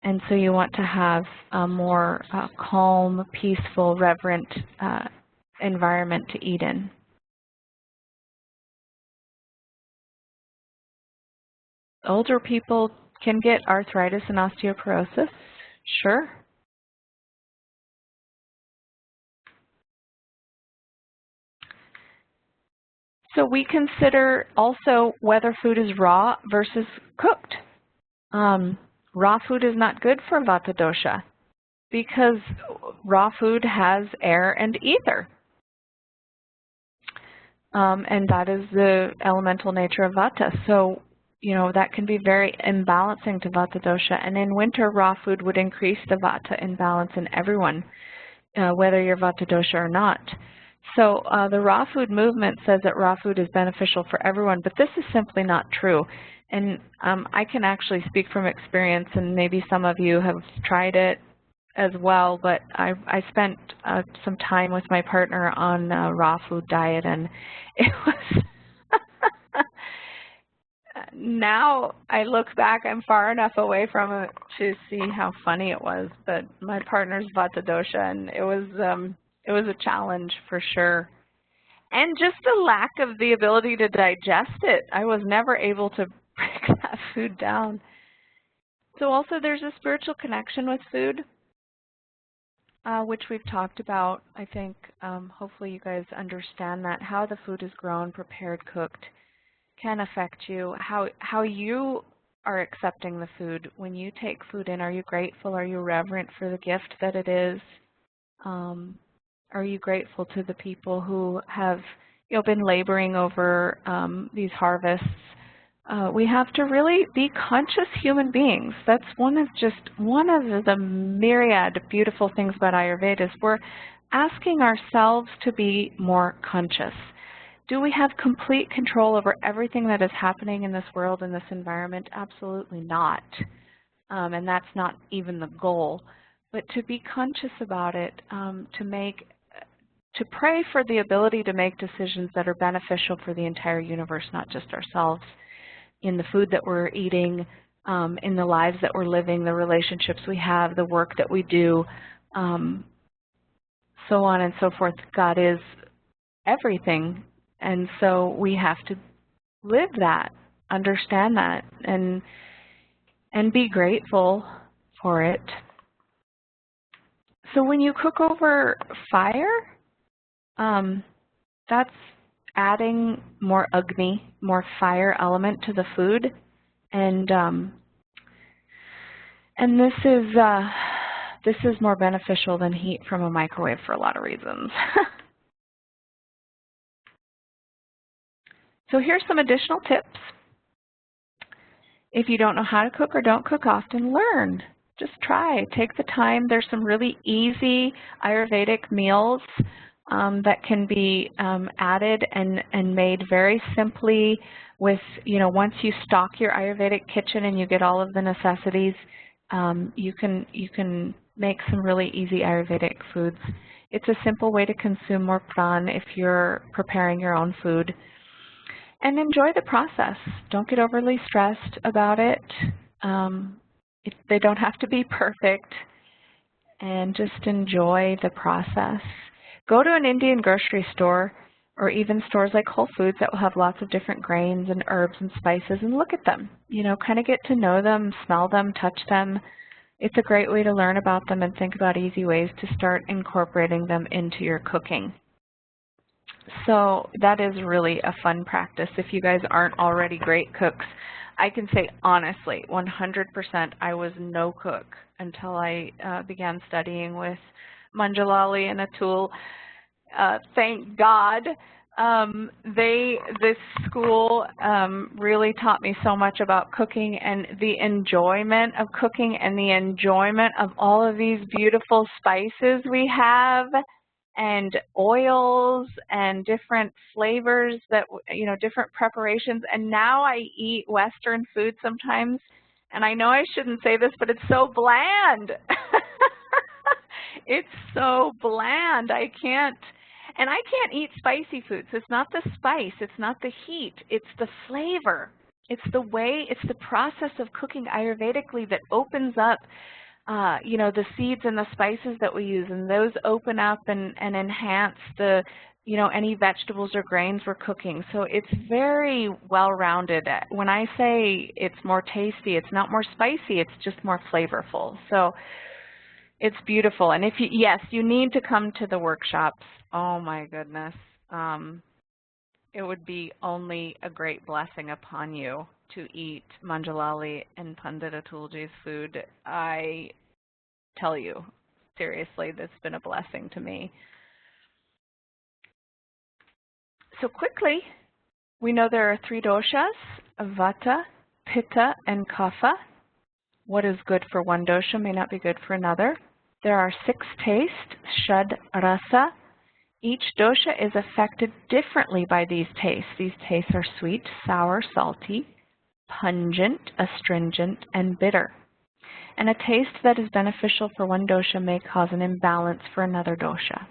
And so you want to have a more calm, peaceful, reverent environment to eat in. Older people can get arthritis and osteoporosis, sure. So we consider also whether food is raw versus cooked. Raw food is not good for Vata dosha because raw food has air and ether. And that is the elemental nature of Vata. So, you know, that can be very imbalancing to Vata dosha. And in winter, raw food would increase the Vata imbalance in everyone, whether you're Vata dosha or not. So the raw food movement says that raw food is beneficial for everyone, but this is simply not true. And I can actually speak from experience, and maybe some of you have tried it as well, but I spent some time with my partner on a raw food diet, and it was now I look back, I'm far enough away from it to see how funny it was, but my partner's Vata dosha, and it was a challenge for sure. And just the lack of the ability to digest it. I was never able to break that food down. So also there's a spiritual connection with food, which we've talked about. I think hopefully you guys understand that. How the food is grown, prepared, cooked can affect you. How you are accepting the food. When you take food in, are you grateful? Are you reverent for the gift that it is? Are you grateful to the people who have, you know, been laboring over these harvests? We have to really be conscious human beings. That's one of the myriad beautiful things about Ayurveda is we're asking ourselves to be more conscious. Do we have complete control over everything that is happening in this world, in this environment? Absolutely not. And that's not even the goal. But to be conscious about it, to pray for the ability to make decisions that are beneficial for the entire universe, not just ourselves, in the food that we're eating, in the lives that we're living, the relationships we have, the work that we do, so on and so forth. God is everything, and so we have to live that, understand that, and be grateful for it. So when you cook over fire, that's adding more Agni, more fire element to the food, and this is more beneficial than heat from a microwave for a lot of reasons. So here's some additional tips. If you don't know how to cook or don't cook often, learn. Just try. Take the time. There's some really easy Ayurvedic meals that can be added and made very simply with, you know, once you stock your Ayurvedic kitchen and you get all of the necessities, you can make some really easy Ayurvedic foods. It's a simple way to consume more prawn if you're preparing your own food. and enjoy the process. Don't get overly stressed about it. They don't have to be perfect, and just enjoy the process. Go to an Indian grocery store or even stores like Whole Foods that will have lots of different grains and herbs and spices, and look at them. You know, kind of get to know them, smell them, touch them. It's a great way to learn about them and think about easy ways to start incorporating them into your cooking. So that is really a fun practice. If you guys aren't already great cooks, I can say honestly, 100%, I was no cook until I began studying with Manjalali and Atul. Thank God. This school really taught me so much about cooking and the enjoyment of cooking and the enjoyment of all of these beautiful spices we have and oils and different flavors that, you know, different preparations. And now I eat Western food sometimes, and I know I shouldn't say this, but it's so bland. It's so bland. I can't eat spicy foods. It's not the spice, it's not the heat, it's the flavor. It's the way, it's the process of cooking Ayurvedically that opens up you know, the seeds and the spices that we use, and those open up and enhance the, you know, any vegetables or grains we're cooking. So it's very well-rounded. When I say it's more tasty, it's not more spicy, it's just more flavorful. So it's beautiful. And if you, yes, you need to come to the workshops. Oh my goodness. It would be only a great blessing upon you to eat Manjalali and Pandit Atulji's food. I tell you, seriously, this has been a blessing to me. So quickly, we know there are 3 doshas, vata, pitta, and kapha. What is good for one dosha may not be good for another. There are 6 tastes, shad, rasa. Each dosha is affected differently by these tastes. These tastes are sweet, sour, salty, pungent, astringent, and bitter. And a taste that is beneficial for one dosha may cause an imbalance for another dosha.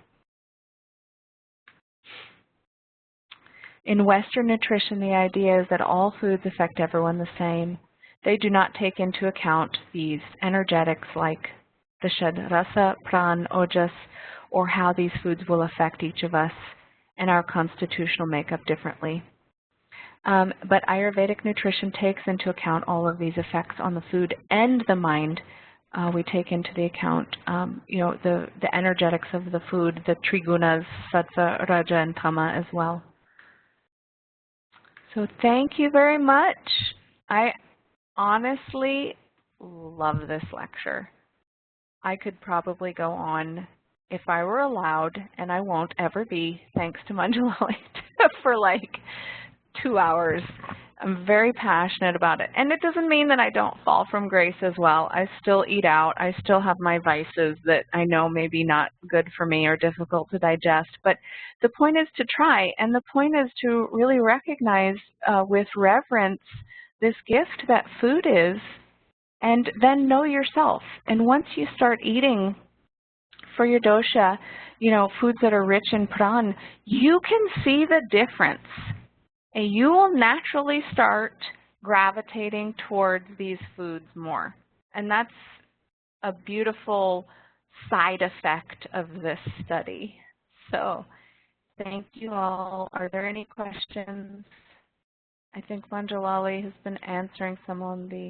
In Western nutrition, the idea is that all foods affect everyone the same. They do not take into account these energetics like the shad, rasa, prawn, ojas, or how these foods will affect each of us and our constitutional makeup differently. But Ayurvedic nutrition takes into account all of these effects on the food and the mind. We take into the account, you know, the energetics of the food, the trigunas, sattva, raja, and tama as well. So thank you very much. I honestly love this lecture. I could probably go on if I were allowed, and I won't ever be, thanks to Manjalali, for like 2 hours. I'm very passionate about it. And it doesn't mean that I don't fall from grace as well. I still eat out. I still have my vices that I know may be not good for me or difficult to digest. But the point is to try, and the point is to really recognize with reverence this gift that food is, and then know yourself. And once you start eating for your dosha, you know, foods that are rich in prawn, you can see the difference. And you will naturally start gravitating towards these foods more. And that's a beautiful side effect of this study. So thank you all. Are there any questions? I think Manjalali has been answering some on the